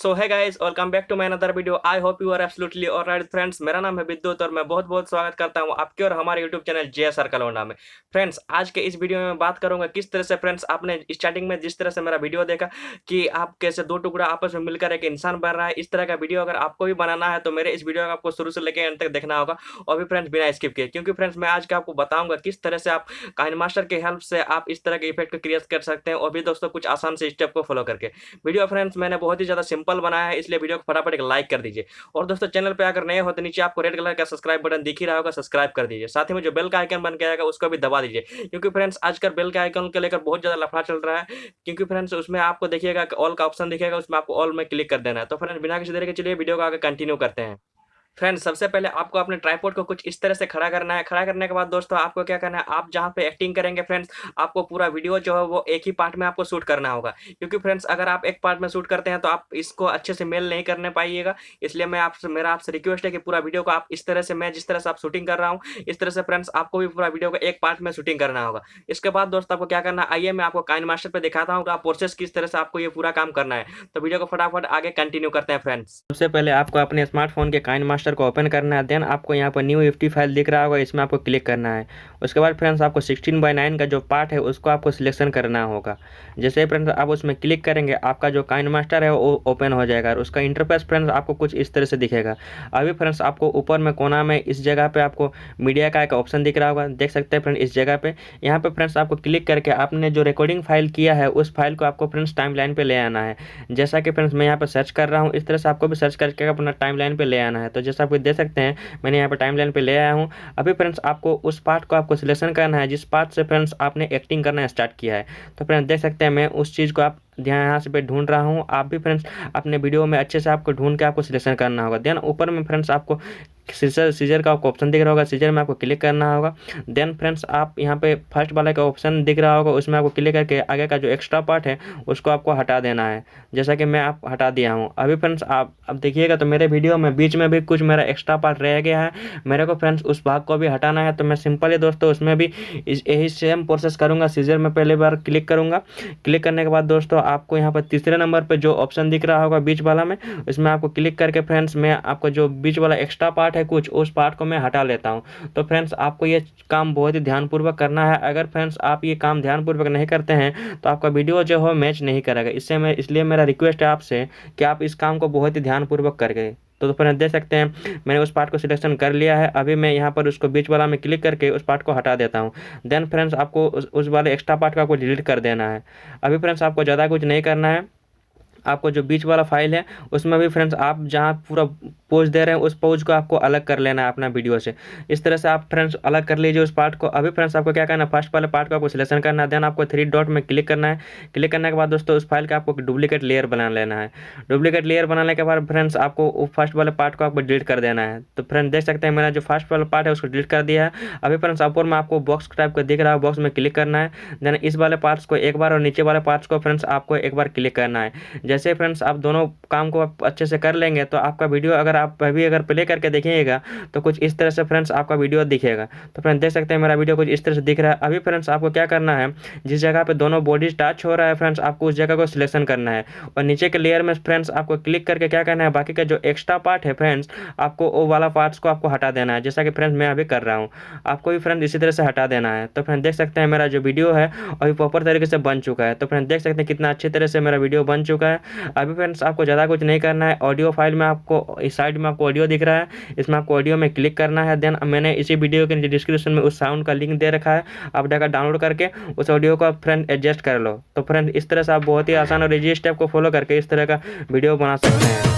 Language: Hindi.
So hi guys, welcome back to my another video. I hope you are absolutely alright friends. मेरा नाम है विद्युत और मैं बहुत बहुत स्वागत करता हूं आपके और हमारे यूट्यूब चैनल जे सर्कल लोंडा में। फ्रेंड्स, आज के इस वीडियो में बात करूंगा किस तरह से फ्रेंड्स आपने स्टार्टिंग में जिस तरह से मेरा वीडियो देखा कि आप कैसे दो टुकड़ा आपस में मिलकर एक इंसान बन रहा है, इस तरह का वीडियो अगर आपको भी बनाना है तो मेरे इस वीडियो को आपको शुरू से लेकर एंड तक देखना होगा, और भी फ्रेंड्स बिना स्किप किए, क्योंकि फ्रेंड्स मैं आज के आपको बताऊंगा किस तरह से आप काइन मास्टर के हेल्प से आप इस तरह के इफेक्ट को क्रिएट कर सकते हैं, और भी दोस्तों कुछ आसान से स्टेप को फॉलो करके। वीडियो फ्रेंड्स मैंने बहुत ही ज्यादा सिंपल बनाया है, इसलिए वीडियो को फटाफट एक लाइक कर दीजिए। और दोस्तों चैनल पे अगर नए हो तो नीचे आपको रेड कलर का सब्सक्राइब बटन दिख ही रहा होगा, सब्सक्राइब कर दीजिए। साथ ही में जो बेल का आइकन बन के आएगा उसको भी दबा दीजिए, क्योंकि फ्रेंड्स आजकल बेल के आइकन को लेकर बहुत ज्यादा लफड़ा चल रहा है। क्योंकि फ्रेंड्स उसमें आपको देखिएगा ऑल का ऑप्शन दिखेगा, उसमें आपको ऑल में क्लिक कर देना है। तो फ्रेंड्स बिना किसी देरी के चलिए वीडियो को आगे कंटिन्यू करते हैं। फ्रेंड्स सबसे पहले आपको अपने ट्राइपॉड को कुछ इस तरह से खड़ा करना है। खड़ा करने के बाद दोस्तों आपको क्या करना है, आप जहाँ पे एक्टिंग करेंगे फ्रेंड्स, आपको पूरा वीडियो जो है वो एक ही पार्ट में आपको शूट करना होगा। क्योंकि फ्रेंड्स अगर आप एक पार्ट में शूट करते हैं तो आप इसको अच्छे से मेल नहीं करने पाइएगा। इसलिए मेरा आपसे रिक्वेस्ट है कि पूरा वीडियो को आप इस तरह से, मैं जिस तरह से आप शूटिंग कर रहा हूँ इस तरह से फ्रेंड्स आपको भी पूरा वीडियो को एक पार्ट में शूटिंग करना होगा। इसके बाद दोस्तों आपको क्या करना है, आइए मैं आपको काइन मास्टर पे दिखाता हूँ प्रोसेस किस तरह से आपको ये पूरा काम करना है। तो वीडियो को फटाफट आगे कंटिन्यू करते हैं। फ्रेंड्स सबसे पहले आपको अपने स्मार्टफोन के काइन मास्टर को ओपन करना है। देन आपको यहाँ पर न्यू एफटी फाइल दिख रहा होगा, इसमें आपको क्लिक करना है। उसके बाद फ्रेंड्स आपको 16:9 का जो पार्ट है उसको आपको सिलेक्शन करना होगा। जैसे फ्रेंड्स आप उसमें क्लिक करेंगे आपका जो काइन मास्टर है वो ओपन हो जाएगा, और उसका इंटरफेस फ्रेंड्स आपको कुछ इस तरह से दिखेगा। अभी फ्रेंड्स आपको ऊपर में कोना में इस जगह पे आपको मीडिया का एक ऑप्शन दिख रहा होगा, देख सकते हैं फ्रेंड्स इस जगह पे। यहाँ पे फ्रेंड्स आपको क्लिक करके आपने जो रिकॉर्डिंग फाइल किया है उस फाइल को आपको फ्रेंड्स टाइमलाइन पे ले आना है। जैसा कि फ्रेंड्स मैं यहाँ पे सर्च कर रहा हूँ, इस तरह से आपको भी सर्च करके अपना टाइमलाइन पे ले आना है। तो जैसा आप देख सकते हैं मैंने यहाँ पे टाइमलाइन पे ले आया हूँ। अभी फ्रेंड्स आपको उस पार्ट को आपको सिलेक्शन करना है जिस पार्ट से फ्रेंड्स आपने एक्टिंग करना स्टार्ट किया है। तो फ्रेंड्स देख सकते हैं मैं उस चीज़ को आप यहाँ से पे ढूंढ रहा हूँ। आप भी फ्रेंड्स अपने वीडियो में अच्छे से आपको ढूंढ के आपको सिलेक्शन करना होगा। देन ऊपर में फ्रेंड्स आपको सीजर का आपको ऑप्शन दिख रहा होगा, सीजर में आपको क्लिक करना होगा। देन फ्रेंड्स आप यहाँ पे फर्स्ट वाला का ऑप्शन दिख रहा होगा, उसमें आपको क्लिक करके आगे का जो एक्स्ट्रा पार्ट है उसको आपको हटा देना है, जैसा कि मैं आप हटा दिया हूँ। अभी फ्रेंड्स आप अब देखिएगा तो मेरे वीडियो में बीच में भी कुछ मेरा एक्स्ट्रा पार्ट रह गया है, मेरे को फ्रेंड्स उस भाग को भी हटाना है। तो मैं सिंपल ही दोस्तों उसमें भी यही सेम प्रोसेस करूँगा। सीजर में पहले बार क्लिक करूँगा, क्लिक करने के बाद दोस्तों आपको यहाँ पर तीसरे नंबर पर जो ऑप्शन दिख रहा होगा बीच वाला में, उसमें आपको क्लिक करके फ्रेंड्स मैं आपको जो बीच वाला एक्स्ट्रा पार्ट है कुछ उस पार्ट को मैं हटा लेता हूं। तो फ्रेंड्स आपको ये काम बहुत ही ध्यानपूर्वक करना है। अगर फ्रेंड्स आप ये काम ध्यानपूर्वक नहीं करते हैं तो आपका वीडियो जो है मैच नहीं करेगा। इसलिए मेरा रिक्वेस्ट है आपसे कि आप इस काम को बहुत ही ध्यानपूर्वक करें। तो फ्रेंड्स देख सकते हैं मैंने उस पार्ट को सिलेक्शन कर लिया है। अभी मैं यहाँ पर उसको बीच वाला में क्लिक करके उस पार्ट को हटा देता हूँ। देन फ्रेंड्स आपको उस वाले एक्स्ट्रा पार्ट को आपको डिलीट कर देना है। अभी फ्रेंड्स आपको ज़्यादा कुछ नहीं करना है। आपको जो बीच वाला फाइल है उसमें भी फ्रेंड्स आप जहाँ पूरा पोज दे रहे हैं उस पोज को आपको अलग कर लेना है अपना वीडियो से। इस तरह से आप फ्रेंड्स अलग कर लीजिए उस पार्ट को। अभी फ्रेंड्स आपको क्या करना है, फर्स्ट वाले पार्ट को आपको सिलेक्शन करना है। देन आपको 3 डॉट में क्लिक करना है। क्लिक करने के बाद दोस्तों उस फाइल का आपको डुप्लीकेट लेयर बना लेना है। डुप्लीकेट लेयर बनाने के बाद फ्रेंड्स आपको फर्स्ट वाले पार्ट को आपको डिलीट कर देना है। तो फ्रेंड्स देख सकते हैं मेरा जो फर्स्ट वाला पार्ट है उसको डिलीट कर दिया है। अभी फ्रेंड्स ऊपर में आपको बॉक्स टाइप का दिख रहा है, बॉक्स में क्लिक करना है। देन इस वाले पार्ट्स को एक बार और नीचे वाले पार्ट्स को फ्रेंड्स आपको एक बार क्लिक करना है। जैसे फ्रेंड्स आप दोनों काम को आप अच्छे से कर लेंगे तो आपका वीडियो अगर आप अगर प्ले करके देखिएगा तो कुछ इस तरह से फ्रेंड्स आपका वीडियो दिखेगा। तो फ्रेंड्स देख सकते हैं मेरा वीडियो कुछ इस तरह से दिख रहा है। अभी फ्रेंड्स आपको क्या करना है, जिस जगह पे दोनों बॉडी टच हो रहा है फ्रेंड्स आपको उस जगह को सिलेक्शन करना है, और नीचे के लेयर में फ्रेंड्स आपको क्लिक करके क्या करना है, बाकी का जो एक्स्ट्रा पार्ट है फ्रेंड्स आपको वो वाला पार्ट्स को आपको हटा देना है, जैसा कि फ्रेंड्स मैं अभी कर रहा हूँ। आपको भी फ्रेंड्स इसी तरह से हटा देना है। तो फ्रेंड्स देख सकते हैं मेरा जो वीडियो है अभी प्रॉपर तरीके से बन चुका है। तो फ्रेंड्स देख सकते हैं कितना अच्छी तरह से मेरा वीडियो बन चुका है। अभी फ्रेंड्स आपको ज़्यादा कुछ नहीं करना है। ऑडियो फाइल में आपको इस साइड में आपको ऑडियो दिख रहा है, इसमें आपको ऑडियो में क्लिक करना है। देन मैंने इसी वीडियो के डिस्क्रिप्शन में उस साउंड का लिंक दे रखा है, आप जाकर डाउनलोड करके उस ऑडियो को फ्रेंड एडजस्ट कर लो। तो फ्रेंड इस तरह से आप बहुत ही आसान और इजी स्टेप को फॉलो करके इस तरह का वीडियो बना सकते हैं।